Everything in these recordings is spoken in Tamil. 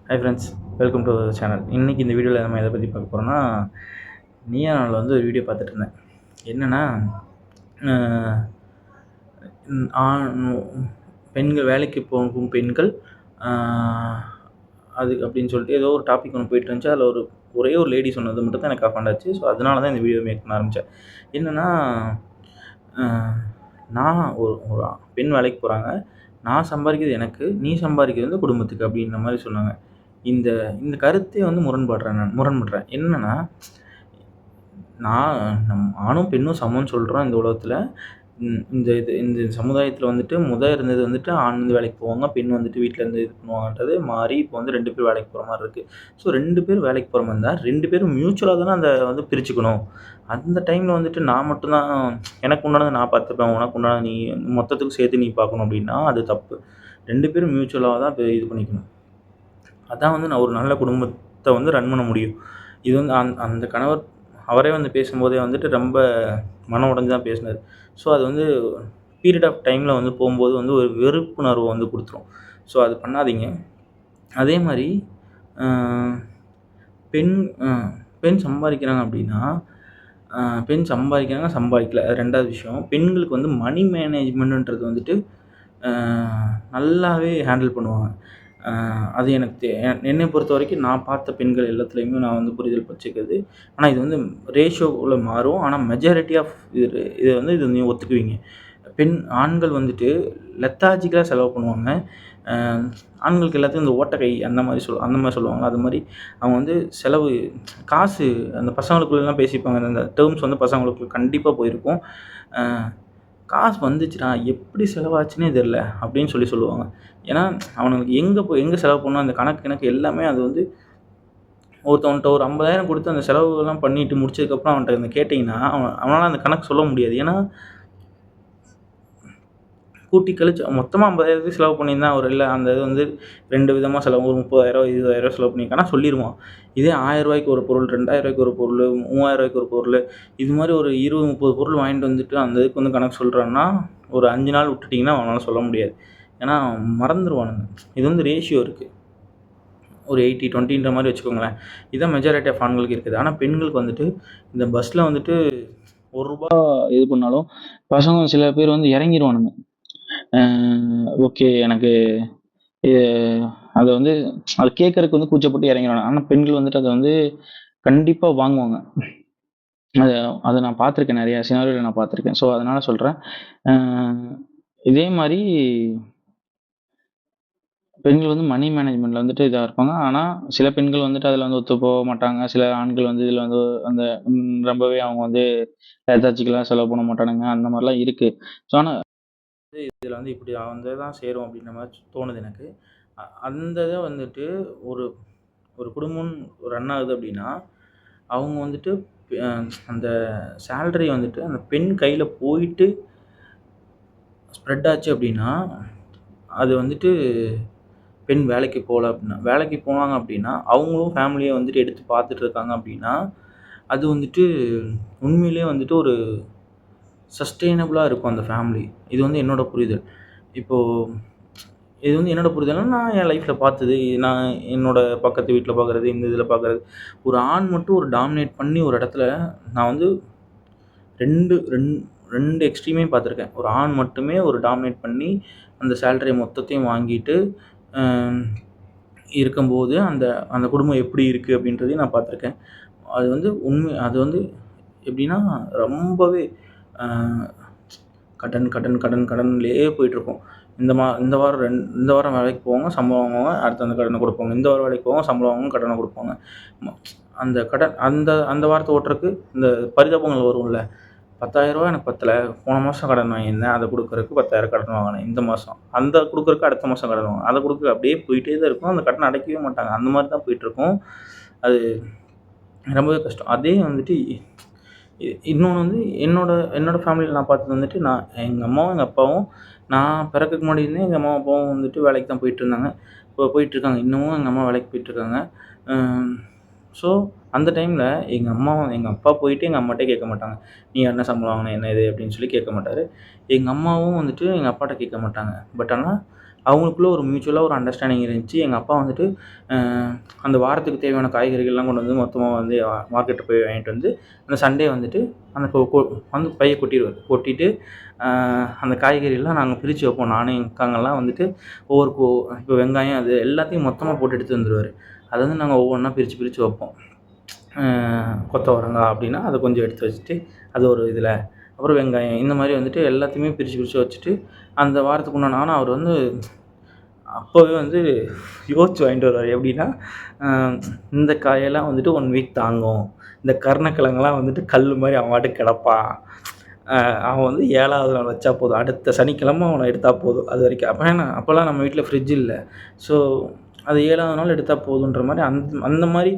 Hi friends, welcome to channel. இன்றைக்கி இந்த வீடியோவில் நம்ம எதை பற்றி பார்க்க போகிறோம்னா, நீயா நாளில் வந்து ஒரு வீடியோ பார்த்துட்டு இருந்தேன். என்னென்னா, பெண்கள் வேலைக்கு போகும் பெண்கள் அது அப்படின்னு சொல்லிட்டு ஏதோ ஒரு டாபிக் ஒன்று போயிட்டு இருந்துச்சு. அதில் ஒரே ஒரு லேடி சொன்னது மட்டும் தான் எனக்கு ஆஃப் ஆச்சு. ஸோ அதனால தான் இந்த வீடியோ மேக் பண்ண ஆரம்பித்தேன். என்னென்னா, நான் ஒரு பெண் வேலைக்கு போகிறாங்க. நான் சம்பாதிக்கிறது எனக்கு, நீ சம்பாதிக்கிறது வந்து குடும்பத்துக்கு அப்படின்ற மாதிரி சொன்னாங்க. இந்த இந்த கருத்தே வந்து முரண்படுறேன். என்னன்னா, ஆணும் பெண்ணும் சமம்னு சொல்றோம் இந்த உலகத்துல. இந்த சமுதாயத்துல வந்துட்டு இருந்தது வந்துட்டு ஆண் வந்து வேலைக்கு போவாங்க, பெண் வந்துட்டு வீட்ல இருந்து இது பண்ணுவாங்கன்றது மாறி இப்போ வந்து 2 பேரும் வேலைக்கு போற மாரி இருக்கு. ஸோ 2 பேரும் வேலைக்கு போற மாரி இருந்தா 2 பேரும் மியூச்சுவலா தானே அத வந்து பிரிச்சுக்கணும். அந்த டைம்ல வந்துட்டு நான் மட்டும் தான் எனக்கு உண்டானத நான் பார்த்துப்பேன், உனக்கு உண்டானத நீ மொத்தத்துக்கும் சேர்த்து நீ பார்க்கணும் அப்படின்னா அது தப்பு. 2 பேரும் மியூச்சுவலா தான் இது பண்ணிக்கணும். அதான் வந்து நான் ஒரு நல்ல குடும்பத்த வந்து ரன் பண்ண முடியும். இது வந்து அந்த கணவர் அவரே வந்து பேசும்போதே வந்துட்டு ரொம்ப மனம் உடைஞ்சு தான் பேசினாரு. ஸோ அது வந்து பீரியட் ஆஃப் டைம்ல வந்து போம்போது வந்து ஒரு வெறுப்புணர்வ வந்து குடுத்துரும். ஸோ அது பண்ணாதீங்க. அதே மாரி அ பெண் அ பெண் சம்பாதிக்கிறாங்க அப்படின்னா, பெண் சம்பாதிக்கிறாங்க, சம்பாதிக்கல. அது 2வது விஷயம். பெண்களுக்கு வந்து மணி மேனேஜ்மெண்ட்ன்றது வந்துட்டு அ நல்லாவே ஹேண்டில் பண்ணுவாங்க. அது எனக்கு என்னைய பொறுத்தவரைக்கும் நான் பார்த்த பெண்கள் எல்லாத்துலயுமே நான் வந்து புரிதல் வச்சுக்கிறது. ஆனா இது வந்து ரேஷியோல மாறும். ஆனா மெஜாரிட்டி ஆஃப் இது வந்து இது நீங்க ஒத்துக்குவீங்க. ஆண்கள் வந்துட்டு லெத்தாஜிக்கலா செலவு பண்ணுவாங்க. அ ஆண்களுக்கு எல்லாத்துக்கும் இந்த ஓட்டக்கை அந்த மாரி சொல்லுவாங்க. அது மாரி அவங்க வந்து காசு அந்த பசங்களுக்குள்ளலாம் பேசிப்பாங்க. அந்த டெர்ம்ஸ் வந்து பசங்களுக்கு கண்டிப்பா போயிருக்கும். அ காசு வந்துச்சுடா, எப்படி செலவாச்சுன்னே தெரியல அப்படின்னு சொல்லுவாங்க. ஏன்னா, அவனுங்களுக்கு எங்க செலவு பண்ணணும் அந்த கணக்கு எல்லாமே அது வந்து ஒருத்தவன்ட்ட ஒரு 50,000 குடுத்து அந்த செலவுலாம் பண்ணிட்டு முடிச்சதுக்கப்புறம் அவன்ட்ட கேட்டீங்கன்னா, அவனால அந்த கணக்கு சொல்ல முடியாது. ஏன்னா, கூட்டி கழிச்சு மொத்தமா 50,000 செலவு பண்ணியிருந்தான் ஒரு இல்ல அந்த இது வந்து 2 விதமா செலவு ஒரு 30,000 20,000 செலவு பண்ணியிருக்கான்னா சொல்லிருவான். இதே ரூ. 1000 ஒரு பொருள், ரூ. 2,000 ஒரு பொருள், ரூ. 3,000 ஒரு பொருள், இது மாரி ஒரு 20, 30 பொருள் வாங்கிட்டு வந்துட்டு அந்த இதுக்கு வந்து கணக்கு சொல்றான்னா, ஒரு 5 நாள் விட்டுட்டீங்கன்னா அவனால சொல்ல முடியாது. ஏன்னா மறந்துருவானுங்க. இது வந்து ரேஷியோ இருக்கு. ஒரு 80, 20ன்ற மாரி வச்சுக்கோங்களேன். இதான் மெஜாரிட்டி ஆஃப் ஆண்களுக்கு இருக்குது. ஆனா பெண்களுக்கு வந்துட்டு இந்த பஸ்ல வந்துட்டு ரூ. 1 இது பண்ணாலும் பசங்க சில பேர் வந்து இறங்கிருவானுங்க. ஓகே எனக்கு எ அத வந்து அது கேட்கறக்கு வந்து கூச்சப்பட்டு இறங்கிருவானுங்க. ஆனா பெண்கள் வந்துட்டு அத வந்து கண்டிப்பா வாங்குவாங்க. அத அத நான் பார்த்துருக்கேன். நெறைய சினாரியோல நான் பார்த்துருக்கேன். ஸோ அதனால சொல்றேன். அ இதே மாரி பெண்கள் வந்து மணி மேனேஜ்மெண்ட்ல வந்துட்டு இதா இருப்பாங்க. ஆனா சில பெண்கள் வந்துட்டு அதுல வந்து ஒத்து போக மாட்டாங்க. சில ஆண்கள் வந்து இதுல வந்து அந்த ரொம்பவே அவங்க வந்து எதார்ச்சிக்கலா செலவு பண்ண மாட்டானுங்க. அந்த மாரிலாம் இருக்கு. ஸோ ஆனா இதில வந்து இப்படி வந்து தான் சேரும் அப்படின்ற மாரி தோணுது எனக்கு. அந்த இத வந்துட்டு ஒரு ஒரு குடும்பம் ரன் ஆகுது அப்படின்னா, அவங்க வந்துட்டு அ அந்த சேலரி வந்துட்டு அந்த பெண் கையில போயிட்டு ஸ்ப்ரெட் ஆச்சு அப்படின்னா, அது வந்துட்டு பெண் வேலைக்கு போல அப்படின்னா வேலைக்கு போனாங்க அப்படின்னா, அவங்களும் ஃபேமிலிய வந்துட்டு எடுத்து பார்த்துட்டு இருக்காங்க அப்படின்னா, அது வந்துட்டு உண்மையிலேயே வந்துட்டு ஒரு சஸ்டெய்னபிளா இருக்கும் அந்த ஃபேமிலி. இது வந்து என்னோட புரிதல். இப்போ இது வந்து என்னோட புரிதல்னா, நான் என் லைஃப்ல பார்த்தது. நான் என்னோட பக்கத்து வீட்ல பார்க்குறது, இந்த இதில பார்க்குறது. ஒரு ஆண் மட்டும் ஒரு டாமினேட் பண்ணி ஒரு இடத்துல நான் வந்து 2 எக்ஸ்ட்ரீமையும் பார்த்துருக்கேன். ஒரு ஆண் மட்டுமே ஒரு டாமினேட் பண்ணி, அந்த சேலரி மொத்தத்தையும் வாங்கிட்டு, அ இருக்கும்போது, அந்த அந்த குடும்பம் எப்படி இருக்கு அப்படின்றதையும் நான் பார்த்துருக்கேன். அது வந்து எப்படின்னா, ரொம்பவே அ கடன், கடன், கடன், கடன்லயே போயிட்டுருக்கும். இந்த வாரம் வேலைக்கு போவாங்க, சம்பளம் வாங்குவாங்க, அடுத்து அந்த கடன குடுப்பாங்க. இந்த வாரம் வேலைக்கு போவாங்க, சம்பளம் வாங்குவாங்க, கடன குடுப்பாங்க. ம அந்த கடன் அந்த அந்த வாரத்த ஓட்டுறக்கு இந்த பரிதாபங்கள் வரும்ல. ரூ. 10,000 எனக்கு பத்தல. போன மாசம் கடன் வாங்கியிருந்தேன். அத குடுக்குறதுக்கு 10,000 கடன் வாங்குனேன் இந்த மாசம். அந்த குடுக்குறதுக்கு அடுத்த மாசம் கடன் வாங்குனேன். அத குடுக்க அப்படியே போயிட்டே தான் இருக்கும். அந்த கடன அடைக்கவே மாட்டாங்க. அந்த மாரி தான் போயிட்டுருக்கும். அது ரொம்பவே கஷ்டம். அதே வந்துட்டு இன்னொன்னு வந்து என்னோட ஃபேமிலில நான் பார்த்தது வந்துட்டு, எங்க அம்மாவும், எங்க அப்பாவும் நான் பிறக்கறதுக்கு முன்னாடி இருந்தே எங்க அம்மாவும், அப்பாவும் வந்துட்டு வேலைக்கு தான் போயிட்டுருந்தாங்க. இப்போ போயிட்டுருக்காங்க. இன்னமும் எங்க அம்மா வேலைக்கு போயிட்டுருக்காங்க. அ ஸோ அந்த டைம்ல எங்க அப்பா போயிட்டு எங்க அம்மாட்ட கேட்க மாட்டாங்க. "நீ என்ன சம்பளம் வாங்குன? என்ன இது?" அப்படின்னு சொல்லி கேட்க மாட்டாரு. எங்க அம்மாவும் வந்துட்டு எங்க அப்பாட்ட கேட்க மாட்டாங்க. பட் ஆனா அவங்களுக்குள்ள ஒரு மியூச்சுவலா ஒரு அண்டர்ஸ்டாண்டிங் இருந்துச்சு. எங்க அப்பா வந்துட்டு அ அந்த வாரத்துக்கு தேவையான காய்கறிகள்லாம் கொண்டு வந்து மொத்தமா வந்து மார்க்கெட்டு போய் வாங்கிட்டு வந்து, அந்த சண்டே வந்துட்டு அந்த கொ கொ வந்து பைய கொட்டிருவாரு. கொட்டிட்டு அ அந்த காய்கறிலாம் நாங்க பிரிச்சு வைப்போம். நானும் எங்க அக்காங்கலாம் வந்துட்டு ஒவ்வொரு இப்போ வெங்காயம் அது எல்லாத்தையும் மொத்தமா போட்டு எடுத்துட்டு வந்துருவாரு. அத வந்து நாங்க ஒவ்வொன்னா பிரிச்சு பிரிச்சு வைப்போம். கொத்தவரங்கா அப்படின்னா, அத கொஞ்சம் எடுத்து வச்சுட்டு, அது ஒரு இதில, அப்புறம் வெங்காயம் இந்த மாரி வந்துட்டு எல்லாத்தையுமே பிரிச்சு பிரிச்சு வச்சுட்டு, அந்த வாரத்துக்கு உண்டான ஆனா அவர் வந்து அப்பவே வந்து யோசிச்சு வாங்கிட்டு வருவாரு. எப்படின்னா, அ இந்த காயெல்லாம் வந்துட்டு 1 வீக் தாங்கும். இந்த கருணக்கிழங்குலாம் வந்துட்டு கல்லு மாரி அவன் பாட்டுக்கு கிடப்பான். அ அவன் வந்து 7வது நாள் வச்சா போதும். அடுத்த சனிக்கிழமை அவன எடுத்தா போதும். அதுவரைக்கும் அப்பலாம் நம்ம வீட்ல ஃப்ரிட்ஜ் இல்ல. ஸோ அது 7வது நாள் எடுத்தா போதுன்ற மாரி அந்த மாரி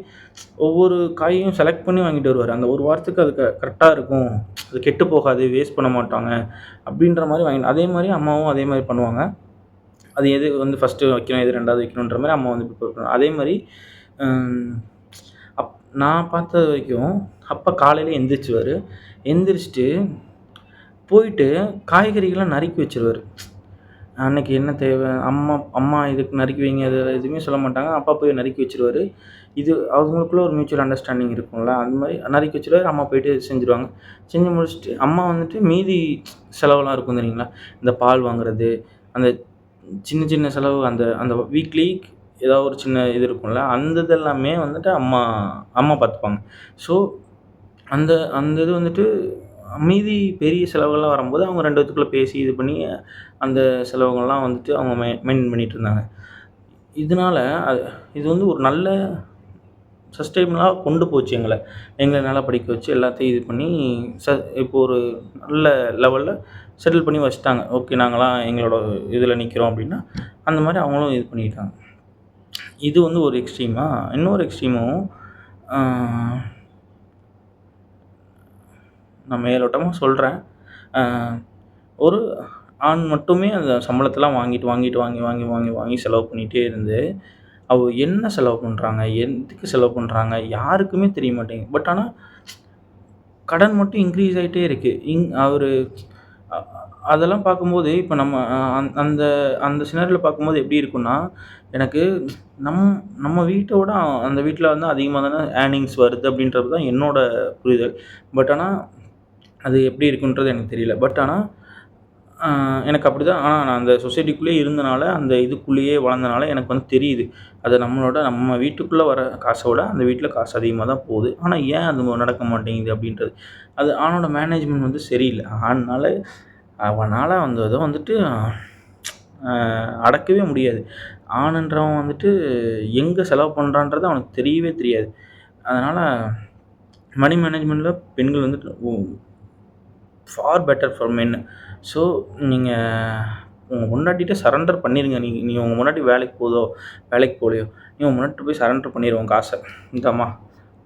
ஒவ்வொரு காயையும் செலக்ட் பண்ணி வாங்கிட்டு வருவாரு. அந்த 1 வாரத்துக்கு அது கரெக்ட்டா இருக்கும். அது கெட்டு போகாது, வேஸ்ட் பண்ண மாட்டாங்க. அப்படின்ற மாரி அதே மாரி அம்மாவும் அதே மாரி பண்ணுவாங்க. அது எது வந்து ஃபர்ஸ்ட்டு வைக்கணும், எது 2வது வைக்கணுன்ற மாரி அம்மா வந்து ப்ரிப்பேர் பண்ணுவாங்க. அதே மாரி ம் அப் நான் பார்த்த வரைக்கும் அப்பா காலையில எந்திரிச்சுருவாரு. எந்திரிச்சுட்டு போயிட்டு காய்கறிகள நறுக்கி வச்சுருவாரு. அன்னைக்கு என்ன தேவை? அம்மா அம்மா இதுக்கு நறுக்கி வைங்க. அது எதுவுமே சொல்ல மாட்டாங்க. அப்பா போய் நறுக்கி வச்சுருவாரு. இது அவங்களுக்குள்ள ஒரு மியூச்சுவல் அண்டர்ஸ்டாண்டிங் இருக்கும்ல. அந்த மாரி நறுக்கி வச்சுருவாரு. அம்மா போயிட்டு செஞ்சுருவாங்க. செஞ்சு முடிச்சுட்டு அம்மா வந்துட்டு மீதி செலவெல்லாம் இருக்கும் தெரியுங்களா? இந்த பால் வாங்குறது, அந்த சின்ன சின்ன செலவு அந்த அந்த வீக்லி ஏதாவது ஒரு சின்ன இது இருக்கும்ல. அந்த இதெல்லாமே வந்துட்டு அம்மா அம்மா பார்த்துப்பாங்க. ஸோ அந்த அந்த இது வந்துட்டு மீதி பெரிய செலவுகள்லாம் வரும்போது அவங்க 2 பேத்துக்குள்ள பேசி இது பண்ணி அந்த செலவுகள்லாம் வந்துட்டு அவங்க மெயின்டெயின் பண்ணிட்டுருந்தாங்க. இதனால அது இது வந்து ஒரு நல்ல சஸ்டெய்னபிளா கொண்டு போச்சு எங்கள. எங்கள நல்லா படிக்க வச்சு எல்லாத்தையும் இது பண்ணி இப்போ ஒரு நல்ல லெவல்ல செட்டில் பண்ணி வச்சுட்டாங்க. ஓகே நாங்கலாம் எங்களோட இதில நிற்கிறோம் அப்டின்னா, அந்த மாரி அவங்களும் இது பண்ணிட்டாங்க. இது வந்து ஒரு எக்ஸ்ட்ரீமா. இன்னொரு எக்ஸ்ட்ரீமும் ஆ நான் மேலோட்டமா சொல்றேன். அ ஒரு ஆண் மட்டுமே அந்த சம்பளத்தலாம் வாங்கிட்டு, வாங்கிட்டு, வாங்கி, வாங்கி, வாங்கி, வாங்கி செலவு பண்ணிட்டே இருந்து, அவ என்ன செலவு பண்றாங்க? எதுக்கு செலவு பண்றாங்க? யாருக்குமே தெரிய மாட்டேங்குது. பட் ஆனா, கடன் மட்டும் இன்க்ரீஸ் ஆயிட்டே இருக்கு. அவரு அ அதெல்லாம் பார்க்கும்போது, இப்ப நம்ம அந்த அந்த சினாரியோல பார்க்கும்போது எப்படி இருக்கும்னா, எனக்கு நம் நம்ம வீட்டோட அந்த வீட்ல வந்து அதிகமா தானே ஏர்னிங்ஸ் வருது அப்படின்றது தான் என்னோட புரிதல். பட் ஆனா, அது எப்படி இருக்குன்றது எனக்கு தெரியல. பட் ஆனா, அ எனக்கு அப்படிதான் நான் அந்த சொசைட்டிக்குள்ளேயே இருந்தனால, அந்த இதுக்குள்ளேயே வளர்ந்தனால எனக்கு வந்து தெரியுது. அது நம்ம வீட்டுக்குள்ள வர காச விட, அந்த வீட்ல காசு அதிகமா தான் போகுது. ஆனா ஏன் அது நடக்க மாட்டேங்குது அப்படின்றது. அது ஆணோட மேனேஜ்மென்ட் வந்து சரியில்ல. அவனால அந்த இத வந்துட்டு அ அடக்கவே முடியாது. ஆணுன்றவன் வந்துட்டு எங்க செலவு பண்றான்றது அவனுக்கு தெரியவே தெரியாது. அதனால மனி மேனேஜ்மென்ட்ல பெண்கள் வந்துட்டு for better for men. So நீங்க உங்க பொண்டாட்டிட்ட சரண்டர் பண்ணிருங்க. நீ உங்க பொண்டாட்டி வேலைக்கு போதோ, வேலைக்கு போகலையோ, நீ உன் பொண்டாட்டிட்ட போய் சரண்டர் பண்ணிரு உன் காச. இந்தாம்மா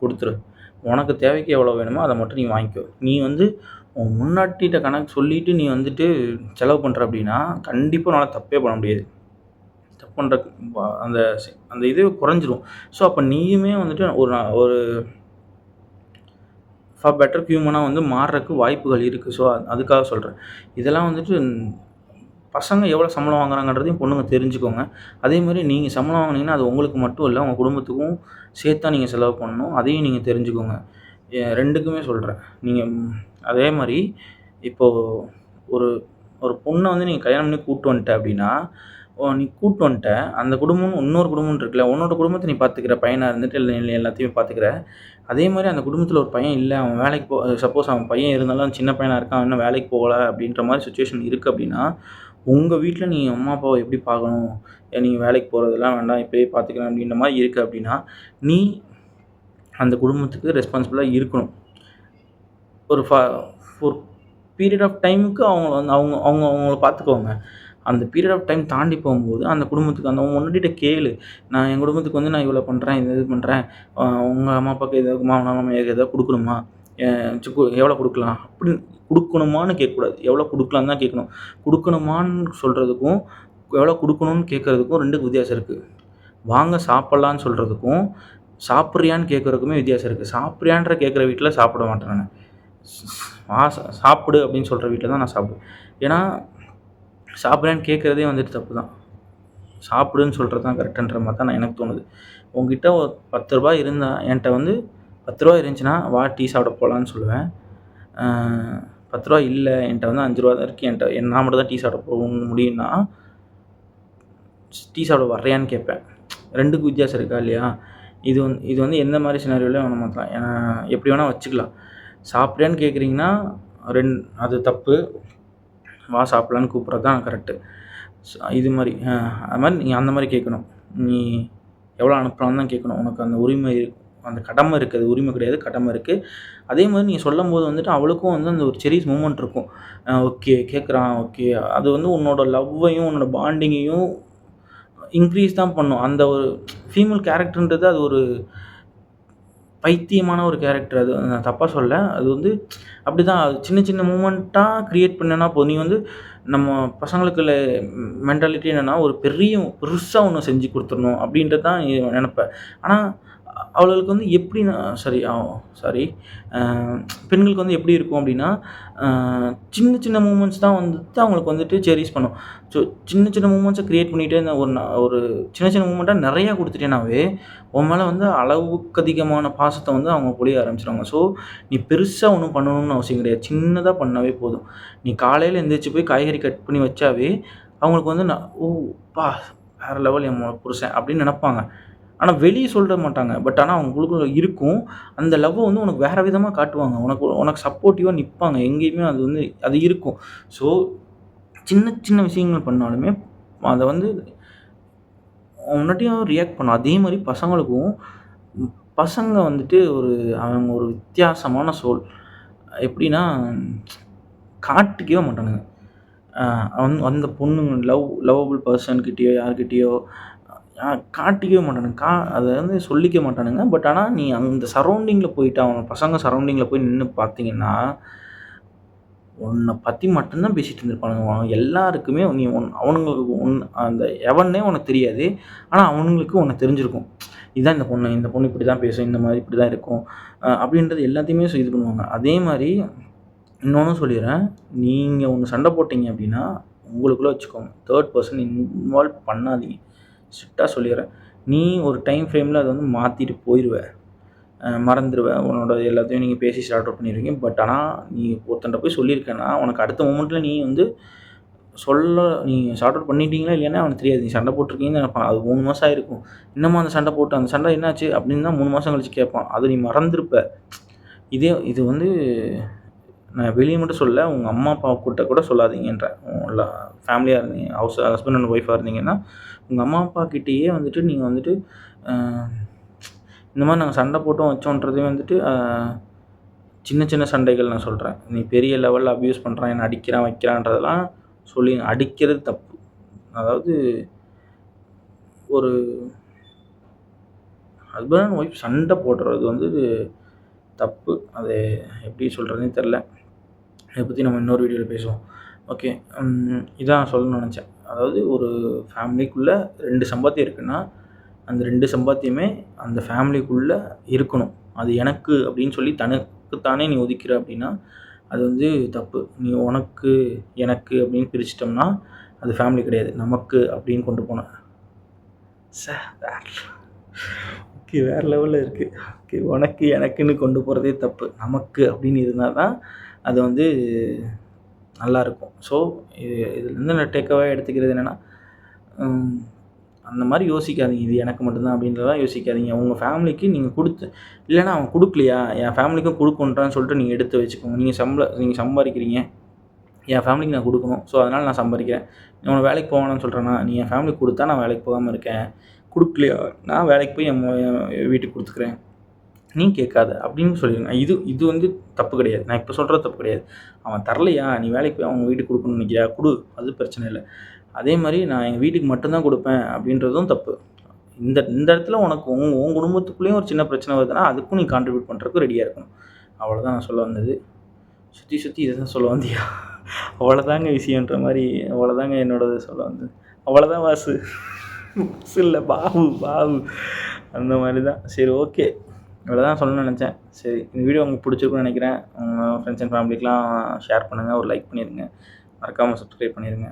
குடுத்துரு. உனக்கு தேவைக்கு எவ்வளோ வேணுமோ அத மட்டும் நீ வாங்கிக்கோ. நீ வந்து உன் பொண்டாட்டிட்ட கணக்கு சொல்லிட்டு நீ வந்துட்டு செலவு பண்ற அப்படின்னா, கண்டிப்பா உன்னால தப்பே பண்ண முடியாது. தப்பு பண்ற அந்த அந்த இது குறைஞ்சிரும். ஸோ அப்ப நீயுமே வந்துட்டு ஒரு ஃபார் பெட்டர் ஹியூமனா வந்து மாறுறக்கு வாய்ப்புகள் இருக்கு. ஸோ அதுக்காக சொல்றேன். இதெல்லாம் வந்துட்டு பசங்க எவ்வளோ சம்பளம் வாங்குறாங்கன்றதையும் பொண்ணுங்க தெரிஞ்சுக்கோங்க. அதேமாரி நீங்க சம்பளம் வாங்குனீங்கன்னா, அது உங்களுக்கு மட்டும் இல்ல, உங்க குடும்பத்துக்கும் சேர்த்து தான் நீங்க செலவு பண்ணணும். அதையும் நீங்க தெரிஞ்சுக்கோங்க. 2க்குமே சொல்றேன். நீங்க அதே மாரி இப்போ ஒரு ஒரு பொண்ண வந்து நீங்க கல்யாணம் பண்ணி கூட்டு வந்துட்ட அப்டின்னா, நீ கூட்டு வந்துட்ட, அந்த குடும்பம் இன்னொரு குடும்பம்னு இருக்குல்ல, உன்னோட குடும்பத்த நீ பார்த்துக்கிற. பையனா இருந்துட்டு எல்லாத்தையுமே பார்த்துக்கிற. அதே மாரி அந்த குடும்பத்தில ஒரு பையன் இல்ல, அவன் வேலைக்கு சப்போஸ் அவன் பையன் இருந்தாலும் சின்ன பையனா இருக்கான், இன்னும் வேலைக்கு போகல அப்டின்ற மாரி சிச்சுவேஷன் இருக்கு அப்டின்னா, உங்க வீட்ல நீ அம்மா, அப்பாவ எப்படி பார்க்கணும்? நீங்க வேலைக்கு போறதெல்லாம் வேண்டாம், இப்பயே பார்த்துக்கிறேன் அப்படின்ற மாரி இருக்கு அப்படின்னா, நீ அந்த குடும்பத்துக்கு ரெஸ்பான்சிபிளா இருக்கணும். ஒரு ஒரு பீரியட் ஆஃப் டைமுக்கு அவங்கள வந்து அவங்க அவங்க அவங்கள பார்த்துக்கோங்க. அந்த பீரியட் ஆஃப் டைம் தாண்டி போகும்போது, அந்த குடும்பத்துக்கு அந்த உன் பொண்டாட்டிட்ட கேளு. நான் என் குடும்பத்துக்கு வந்து நான் இவ்வளோ பண்றேன், இது பண்றேன். உங்க அம்மா, அப்பாவுக்கு ஏதாவது மாமனார், மாமியாருக்கு ஏதாவது குடுக்கணுமா? எ எவ்வளோ குடுக்கலாம்? அப்படின்னு குடுக்கணுமான்னு கேட்கக்கூடாது. எவ்வளோ குடுக்கலான்னு தான் கேட்கணும். குடுக்கணுமான்னு சொல்றதுக்கும், எவ்வளோ குடுக்கணும்னு கேட்கறதுக்கும் 2க்கும் வித்தியாசம் இருக்கு. வாங்க சாப்பிடலான்னு சொல்றதுக்கும், சாப்பிடுறியான்னு கேட்கறதுக்குமே வித்தியாசம் இருக்கு. சாப்பிடுறியான்ற கேட்கிற வீட்ல சாப்பிட மாட்டேன் நானு. வா சாப்பிடு அப்படின்னு சொல்ற வீட்ல தான் நான் சாப்பிடுவேன். ஏன்னா, சாப்பிடுறியான்னு கேட்கறதே வந்துட்டு தப்பு தான். சாப்பிடுன்னு சொல்கிறது தான் கரெக்டுன்ற மாதிரி தான் எனக்கு தோணுது. உங்ககிட்ட ஒரு ரூ. 10 இருந்தா என்ட்ட வந்து ரூ. 10 இருந்துச்சுன்னா, வா டீ சாப்பிட போலான்னு சொல்லுவேன். ரூ. 10 இல்ல என்ட்ட வந்து ரூ. 5 தான் இருக்கு. நான் மட்டும் தான் டீ சாப்பிட போக முடியும்னா, டீ சாப்பிட வர்றியான்னு கேட்பேன். 2க்கும் வித்தியாசம் இருக்கா இல்லையா? இது வந்து எந்த மாரி சினாரியோலயும் வேணா மாத்தலாம். எப்படி வேணா வச்சுக்கலாம். சாப்பிடுறியான்னு கேட்குறீங்கன்னா, அது தப்பு. வா சாப்பிடலான்னு கூப்பிட்றது தான் கரெக்டு. இது மாரி அது மாரி நீ அந்த மாரி கேட்கணும். நீ எவ்வளோ அனுப்பலான்னு தான் கேட்கணும். உனக்கு அந்த உரிமை அந்த கடமை இருக்கு. அது உரிமை கிடையாது, கடமை இருக்கு. அதே மாரி நீ சொல்லும்போது வந்துட்டு அவளுக்கும் வந்து அந்த ஒரு செரிஸ் மூமெண்ட் இருக்கும். ஓகே கேட்குறான், ஓகே. அது வந்து உன்னோட லவ்வையும், உன்னோட பாண்டிங்கையும் இன்க்ரீஸ் தான் பண்ணும். அந்த ஒரு ஃபீமேல் கேரக்டர்ன்றது அது ஒரு பைத்தியமான ஒரு கேரக்டர். அது நான் தப்பா சொல்லல. அது வந்து அப்படிதான். அது சின்ன சின்ன மூமெண்ட்டா கிரியேட் பண்ணேன்னா போதும். நீ வந்து நம்ம பசங்களுக்குள்ள மென்டாலிட்டி என்னன்னா, ஒரு பெருசா ஒண்ணு செஞ்சு குடுத்துறணும் அப்படின்றது தான் நீ நெனப்ப. ஆனா, அவளுகளுக்கு வந்து எப்படின்னா சாரி அ பெண்களுக்கு வந்து எப்படி இருக்கும் அப்படின்னா, அ சின்ன சின்ன மூமெண்ட்ஸ் தான் வந்துட்டு அவங்களுக்கு வந்துட்டு செரிஷ் பண்ணும். ஸோ சின்ன சின்ன மூமெண்ட்ஸ கிரியேட் பண்ணிட்டே இருந்தா ஒரு சின்ன சின்ன மூமெண்ட்டா நெறையா குடுத்துட்டேனாவே, உன் மேல வந்து அளவுக்கு அதிகமான பாசத்த வந்து அவங்க பொழிய ஆரம்பிச்சுருவாங்க. ஸோ, நீ பெருசா ஒண்ணும் பண்ணணும்னு அவசியம் கிடையாது. சின்னதா பண்ணாவே போதும். நீ காலையில எந்திரிச்சு போய் காய்கறி கட் பண்ணி வச்சாவே, அவங்களுக்கு வந்து ஓ! அப்பா! வேற லெவல் என் புருஷன் அப்படின்னு நெனப்பாங்க. ஆனா வெளிய சொல்ல மாட்டாங்க. ஆனா அவங்களுக்குள்ள இருக்கும். அந்த லவ்வ வந்து உனக்கு வேற விதமா காட்டுவாங்க. உனக்கு உனக்கு சப்போர்ட்டிவா நிப்பாங்க. எங்கேயுமே அது வந்து அது இருக்கும். ஸோ, சின்ன சின்ன விஷயங்கள் பண்ணாலுமே, அத வந்து முன்னாடியும் ரியாக்ட் பண்ணும். அதே மாரி பசங்களுக்கும் பசங்க வந்துட்டு அவங்க ஒரு வித்தியாசமான சோல். எப்படின்னா, காட்டிக்கவே மாட்டானுங்க. அ அந்த பொண்ணுங்க லவ்வபிள் பெர்சன் கிட்டயோ, யார்கிட்டயோ காட்டிக்கவே மாட்டானுங்க. அத வந்து சொல்லிக்க மாட்டானுங்க. ஆனா நீ அந்த சரவுண்டிங்ல போயிட்டு, அவங்க பசங்க சரவுண்டிங்ல போய் நின்னு பார்த்தீங்கன்னா, உன்ன பத்தி மட்டும் தான் பேசிட்டு இருந்திருப்பானுங்க. எல்லாருக்குமே நீ அவனுங்களுக்கு அந்த எவன்னே உனக்கு தெரியாது. ஆனா அவனுங்களுக்கு உன்ன தெரிஞ்சிருக்கும். இதான் இந்த பொண்ணு இப்படி தான் பேசும். இந்த மாரி இப்படி தான் இருக்கும். அப்படின்றது எல்லாத்தையுமே இது பண்ணுவாங்க. அதே மாரி இன்னொன்னும் சொல்லிர்றேன். நீங்க ஒண்ணு சண்டை போட்டீங்க அப்படின்னா, உங்களுக்குள்ள வச்சுக்கோங்க. 3 பெர்சன் இன்வால்வ் பண்ணாதீங்க. ஸ்ட்ரிக்ட்டா சொல்லிர்றேன். நீ ஒரு டைம் ஃப்ரேம்ல அத வந்து மாத்திட்டு போயிருவ. மறந்துருவ. உன்னோட எல்லாத்தையும் நீங்க பேசி சார்ட் அவுட் பண்ணிருவீங்க. ஆனா, நீ ஒருத்தன்ட்ட போய் சொல்லியிருக்கன்னா, உனக்கு அடுத்த மொமெண்ட்ல நீ வந்து நீ சார்ட் அவுட் பண்ணிட்டீங்களா இல்லையான்னே அவனுக்கு தெரியாது. நீ சண்டை போட்டுருக்கீங்கன்னு நெனைப்பான். அது 3 மாசம் ஆயிருக்கும். இன்னுமா அந்த சண்டை போட்டு, அந்த சண்டை என்னாச்சு? அப்படின்னு தான் 3 மாசம் கழிச்சு கேட்பான். அத நீ மறந்திருப்ப. இது வந்து நான் வெளிய மட்டும் சொல்லல. உங்க அம்மா, அப்பா கிட்ட கூட சொல்லாதீங்கன்றேன். ஃபேமிலியா இருந்தீங்க, ஹஸ்பண்ட் அண்ட் ஒய்ஃபா இருந்தீங்கன்னா, உங்க அம்மா, அப்பா கிட்டயே வந்துட்டு நீங்க வந்துட்டு அ இந்த மாரி நாங்க சண்டை போட்டோம், வச்சோன்றதே வந்துட்டு சின்ன சின்ன சண்டைகள் நான் சொல்றேன். நீ பெரிய லெவல்ல அப்யூஸ் பண்றான், என்ன அடிக்கிறான், வைக்கிறான்றதெல்லாம் சொல்லி அடிக்கிறது தப்பு. அதாவது ஒரு ஹஸ்பண்ட் அண்ட் ஒய்ஃப் சண்டை போடுறது வந்து தப்பு. அது எப்படி சொல்றதுன்னே தெரியல. இத பத்தி நம்ம இன்னொரு வீடியோல பேசுவோம். ஓகே. இதான் சொல்லணும்னு நெனச்சேன். அதாவது ஒரு ஃபேமிலிக்குள்ள 2 சம்பாத்தியம் இருக்குன்னா, அந்த 2 சம்பாத்தியமே அந்த ஃபேமிலிக்குள்ள இருக்கணும். அது எனக்கு அப்படின்னு சொல்லி தனக்கு தானே நீ ஒதுக்கிற அப்படின்னா, அது வந்து தப்பு. நீ உனக்கு, எனக்கு அப்படின்னு பிரிச்சுட்டோம்னா, அது ஃபேமிலி கிடையாது. நமக்கு அப்படின்னு கொண்டு போன வேற ஓகே வேற லெவல்ல இருக்கு. ஓகே உனக்கு, எனக்குன்னு கொண்டு போறதே தப்பு. நமக்கு அப்படின்னு இருந்தா தான் அது வந்து நல்லாயிருக்கும். ஸோ இதுலேருந்து நான் டேக் அவே எடுத்துக்கிறது என்னன்னா, ம் அந்த மாரி யோசிக்காதீங்க. இது எனக்கு மட்டும் தான் அப்படின்றதெல்லாம் யோசிக்காதீங்க. உங்க ஃபேமிலிக்கு நீங்க இல்லன்னா அவன் குடுக்கலையா, என் ஃபேமிலிக்கும் குடுக்கணுன்றான்னு சொல்லிட்டு நீங்க எடுத்து வச்சுக்கோங்க. நீங்க சம்பாரிக்கிறீங்க. என் ஃபேமிலிக்கு நான் குடுக்கணும். ஸோ, அதனால நான் சம்பாரிக்கிறேன். நீ உனக்கு வேலைக்கு போ வேணான்னு சொல்றேனா? நீ என் ஃபேமிலிக்கு குடுத்தா நான் வேலைக்கு போகாம இருக்கேன். குடுக்கலையா? நான் வேலைக்கு போய் என் வீட்டுக்கு குடுத்துக்கிறேன். நீ கேட்காத அப்படின்னு சொல்லிருங்க. இது வந்து தப்பு கிடையாது. நான் இப்ப சொல்றது தப்பு கிடையாது. அவன் தரலையா? நீ வேலைக்கு போய் அவங்க வீட்டுக்கு குடுக்கணும்னு நெனைக்கிறியா? குடு. அது பிரச்சனை இல்ல. அதே மாரி நான் எங்க வீட்டுக்கு மட்டும் தான் குடுப்பேன் அப்படின்றதும் தப்பு. இந்த இந்த இடத்துல உனக்கு உன் குடும்பத்துக்குள்ளேயும் ஒரு சின்ன பிரச்சனை வருதுன்னா, அதுக்கும் நீ கான்ட்ரிபியூட் பண்றதுக்கு ரெடியா இருக்கணும். அவ்வளோதான் நான் சொல்ல வந்தது. சுத்தி சுத்தி இத தான் சொல்ல வந்தியா? அவ்வளோதாங்க விஷயம்ன்ற மாரி அவ்வளோதாங்க என்னோடது சொல்ல வந்தது. அவ்வளோதான் வாசு. வாசு இல்ல பாபு. அந்த மாரி தான். சரி ஓகே. இவ்வளோதான் சொல்லணும்னு நெனச்சேன். சரி இந்த வீடியோ உங்களுக்கு பிடிச்சிருக்கும்னு நெனைக்கிறேன். உங்க ஃப்ரெண்ட்ஸ் அண்ட் ஃபேமிலிக்குலாம் ஷேர் பண்ணுங்க. ஒரு லைக் பண்ணிருங்க. மறக்காம சப்ஸ்கிரைப் பண்ணிருங்க.